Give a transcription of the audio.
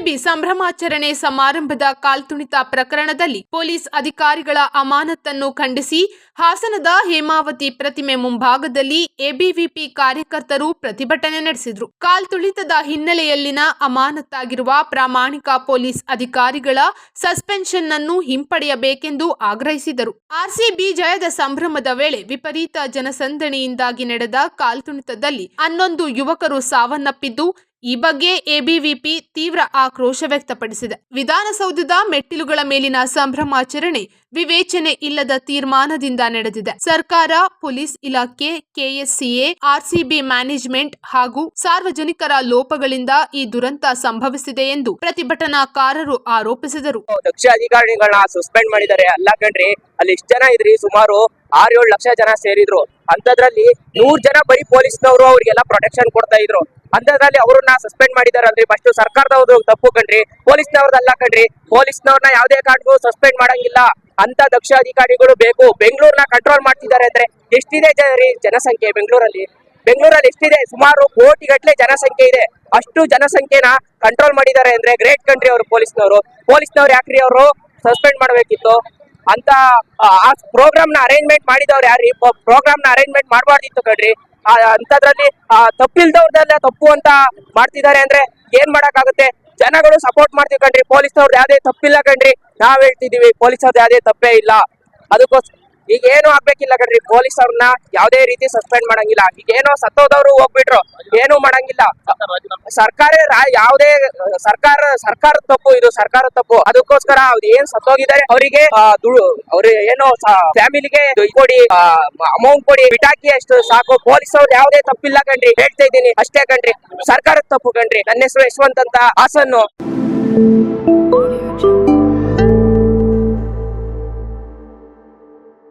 RCB ಸಂಭ್ರಮಾಚರಣೆ ಸಮಾರಂಭದ ಕಾಲ್ತುಣಿತ ಪ್ರಕರಣದಲ್ಲಿ ಪೊಲೀಸ್ ಅಧಿಕಾರಿಗಳ ಅಮಾನತನ್ನು ಖಂಡಿಸಿ ಹಾಸನದ ಹೇಮಾವತಿ ಪ್ರತಿಮೆ ಮುಂಭಾಗದಲ್ಲಿ ಎಬಿವಿಪಿ ಕಾರ್ಯಕರ್ತರು ಪ್ರತಿಭಟನೆ ನಡೆಸಿದರು. ಕಾಲ್ತುಳಿತದ ಹಿನ್ನೆಲೆಯಲ್ಲಿನ ಅಮಾನತಾಗಿರುವ ಪ್ರಾಮಾಣಿಕ ಪೊಲೀಸ್ ಅಧಿಕಾರಿಗಳ ಸಸ್ಪೆನ್ಷನ್ ಅನ್ನು ಹಿಂಪಡೆಯಬೇಕೆಂದು ಆಗ್ರಹಿಸಿದರು. ಆರ್ಸಿಬಿ ಜಯದ ಸಂಭ್ರಮದ ವೇಳೆ ವಿಪರೀತ ಜನಸಂದಣಿಯಿಂದಾಗಿ ನಡೆದ ಕಾಲ್ತುಣಿತದಲ್ಲಿ 11 ಯುವಕರು ಸಾವನ್ನಪ್ಪಿದ್ದು, ಈ ಬಗ್ಗೆ ಎಬಿವಿಪಿ ತೀವ್ರ ಆಕ್ರೋಶ ವ್ಯಕ್ತಪಡಿಸಿದೆ. ವಿಧಾನಸೌಧದ ಮೆಟ್ಟಿಲುಗಳ ಮೇಲಿನ ಸಂಭ್ರಮಾಚರಣೆ ವಿವೇಚನೆ ಇಲ್ಲದ ತೀರ್ಮಾನದಿಂದ ನಡೆದಿದೆ. ಸರ್ಕಾರ, ಪೊಲೀಸ್ ಇಲಾಖೆ, ಕೆಎಸ್ಸಿಎ, ಆರ್ಸಿಬಿ ಮ್ಯಾನೇಜ್ಮೆಂಟ್ ಹಾಗೂ ಸಾರ್ವಜನಿಕರ ಲೋಪಗಳಿಂದ ಈ ದುರಂತ ಸಂಭವಿಸಿದೆ ಎಂದು ಪ್ರತಿಭಟನಾಕಾರರು ಆರೋಪಿಸಿದರು. ದಕ್ಷ ಅಧಿಕಾರಿಗಳನ್ನ ಸಸ್ಪೆಂಡ್ ಮಾಡಿದ್ದಾರೆ. ಅಲ್ಲ ಕಣ್ರಿ, ಅಲ್ಲಿ ಇಷ್ಟ ಜನ ಇದ್ರಿ, ಸುಮಾರು 6-7 ಲಕ್ಷ ಜನ ಸೇರಿದ್ರು. ಅಂತದ್ರಲ್ಲಿ 100 ಜನ ಬರೀ ಪೊಲೀಸ್ನವರು ಅವ್ರಿಗೆಲ್ಲ ಪ್ರೊಟೆಕ್ಷನ್ ಕೊಡ್ತಾ ಇದ್ರು. ಅಂತದ್ರಲ್ಲಿ ಅವ್ರನ್ನ ಸಸ್ಪೆಂಡ್ ಮಾಡಿದಾರಲ್ರಿ. ಫಸ್ಟ್ ಸರ್ಕಾರದವ್ರದ್ದು ತಪ್ಪು ಕಣ್ರಿ, ಪೊಲೀಸ್ನವ್ರದಲ್ಲ ಕಣ್ರಿ. ಪೊಲೀಸ್ನವ್ರನ್ನ ಯಾವುದೇ ಕಾರಣಕ್ಕೂ ಸಸ್ಪೆಂಡ್ ಮಾಡಂಗಿಲ್ಲ. ಅಂತ ದಕ್ಷ ಅಧಿಕಾರಿಗಳು ಬೇಕು. ಬೆಂಗಳೂರನ್ನ ಕಂಟ್ರೋಲ್ ಮಾಡ್ತಿದ್ದಾರೆ ಅಂದ್ರೆ ಎಷ್ಟಿದೆ ಜನಸಂಖ್ಯೆ ಬೆಂಗಳೂರಲ್ಲಿ ಎಷ್ಟಿದೆ? ಸುಮಾರು ಕೋಟಿಗಟ್ಟಲೆ ಜನಸಂಖ್ಯೆ ಇದೆ. ಅಷ್ಟು ಜನಸಂಖ್ಯೆನ ಕಂಟ್ರೋಲ್ ಮಾಡಿದ್ದಾರೆ ಅಂದ್ರೆ ಗ್ರೇಟ್ ಕಂಟ್ರಿ ಅವರು. ಪೊಲೀಸ್ನವ್ರು ಯಾಕ್ರಿ ಅವರು ಸಸ್ಪೆಂಡ್ ಮಾಡ್ಬೇಕಿತ್ತು? ಅಂತ ಪ್ರೋಗ್ರಾಮ್ ನ ಅರೇಂಜ್ಮೆಂಟ್ ಮಾಡಿದವ್ರು ಯಾರ್ರಿ? ಪ್ರೋಗ್ರಾಮ್ ನ ಅರೇಂಜ್ಮೆಂಟ್ ಮಾಡಬಾರ್ದಿತ್ತು ಕಣ್ರಿ. ಅಂತದ್ರಲ್ಲಿ ತಪ್ಪಿಲ್ದವ್ರದೆಲ್ಲ ತಪ್ಪು ಅಂತ ಮಾಡ್ತಿದ್ದಾರೆ ಅಂದ್ರೆ ಏನ್ ಮಾಡಕ್ಕಾಗುತ್ತೆ? ಜನಗಳು ಸಪೋರ್ಟ್ ಮಾಡ್ತೀವಿ ಕಣ್ರಿ. ಪೊಲೀಸ್ನವ್ರದ್ದು ಯಾವ್ದೇ ತಪ್ಪಿಲ್ಲ ಕಣ್ರಿ. ನಾವ್ ಹೇಳ್ತಿದೀವಿ ಪೊಲೀಸವ್ರದ್ದು ಯಾವ್ದೇ ತಪ್ಪೇ ಇಲ್ಲ. ಅದಕ್ಕೋಸ್ಕರ ಈಗ ಏನು ಆಗ್ಬೇಕಿಲ್ಲ ಕಣ್ರಿ. ಪೊಲೀಸ್ ಅವ್ರನ್ನ ಯಾವ್ದೇ ರೀತಿ ಸಸ್ಪೆಂಡ್ ಮಾಡಂಗಿಲ್ಲ. ಈಗ ಏನೋ ಸತ್ತೋದವ್ರು ಹೋಗ್ಬಿಟ್ರು, ಏನು ಮಾಡಂಗಿಲ್ಲ. ಸರ್ಕಾರ ಯಾವ್ದೇ ಸರ್ಕಾರದ ತಪ್ಪು, ಇದು ಸರ್ಕಾರದ ತಪ್ಪು. ಅದಕ್ಕೋಸ್ಕರ ಅವ್ರು ಏನ್ ಸತ್ತೋಗಿದ್ದಾರೆ ಅವರಿಗೆ ಅವ್ರು ಏನೋ ಫ್ಯಾಮಿಲಿಗೆ ಕೊಡಿ, ಅಮೌಂಟ್ ಕೊಡಿ, ಬಿಟಾಕಿ ಅಷ್ಟು ಸಾಕು. ಪೊಲೀಸ್ ಅವ್ರು ಯಾವ್ದೇ ತಪ್ಪಿಲ್ಲ ಕಣ್ರಿ. ಹೇಳ್ತಾ ಇದ್ದೀನಿ ಅಷ್ಟೇ ಕಣ್ರಿ. ಸರ್ಕಾರದ ತಪ್ಪು ಕಣ್ರಿ. ನನ್ನ ಹೆಸರು ಯಶವಂತ್ ಅಂತ, ಹಾಸನ್ನು.